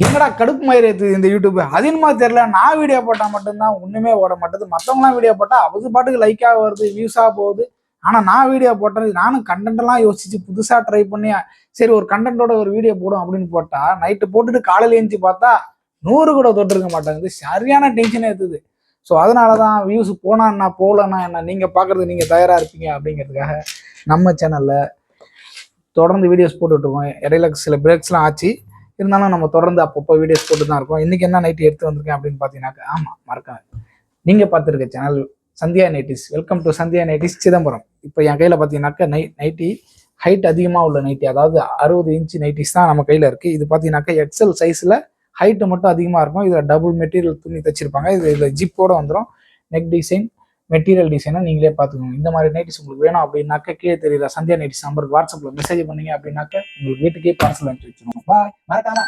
என்னடா கடுப்பு மயிர் ஏற்றுது இந்த யூடியூப் அதிகமா தெரியல. நான் வீடியோ போட்டால் மட்டும்தான் ஒண்ணுமே ஓட மாட்டேது. மற்றவங்களாம் வீடியோ போட்டால் அது பாட்டுக்கு லைக்காக வருது, வியூஸாக போகுது. ஆனால் நான் வீடியோ போட்டது நானும் கண்டென்ட் எல்லாம் யோசிச்சு புதுசாக ட்ரை பண்ணி சரி ஒரு கண்டென்ட்டோட ஒரு வீடியோ போடும் அப்படின்னு போட்டா நைட்டு போட்டுட்டு காலையில் எழுந்துச்சு பார்த்தா 100 கூட தொட்டிருக்க மாட்டாங்குது. சரியான டென்ஷனே ஏற்றுது. ஸோ அதனாலதான் வியூஸ் போனா என்ன போகலன்னா என்ன, நீங்க பாக்குறது நீங்க தயாரா இருப்பீங்க அப்படிங்கிறதுக்காக நம்ம சேனல்ல தொடர்ந்து வீடியோஸ் போட்டுட்டு இருக்கோம். இடையில சில பிரேக்ஸ்லாம் ஆச்சு, இருந்தாலும் நம்ம தொடர்ந்து அப்பப்போ வீடியோஸ் போட்டு தான் இருக்கோம். இன்னைக்கு என்ன நைட்டி எடுத்து வந்திருக்கேன் அப்படின்னு பார்த்தீங்கன்னாக்கா, ஆமா மறக்காம நீங்க பார்த்துருக்க channel Sandhya nighties. Welcome to Sandhya nighties Chidambaram. இப்போ என் கையில பார்த்தீங்கன்னாக்கா நைட்டி ஹைட் அதிகமாக உள்ள நைட்டி, அதாவது 60 இன்ச் நைட்டிஸ் தான் நம்ம கையில இருக்கு. இது பார்த்தீங்கன்னாக்கா எக்ஸல் சைஸ்ல ஹைட்டு மட்டும் அதிகமாக இருக்கும். இதில் டபுள் மெட்டீரியல் துணி தச்சிருப்பாங்க. இதில் ஜிப்போட வந்துடும். நெக் டிசைன், மெட்டீரியல் டிசைனை நீங்களே பார்த்துக்கோங்க. இந்த மாதிரி நைட்டிஸ் உங்களுக்கு வேணும் அப்படின்னாக்க கீழே தெரியல சந்தியா நைட்டிஸ் நம்பருக்கு வாட்ஸ்அப்பில் மெசேஜ் பண்ணீங்க அப்படின்னாக்க உங்களுக்கு வீட்டுக்கே பார்சல் அனுப்பிச்சு வச்சிருவோம். பாய். மறக்காம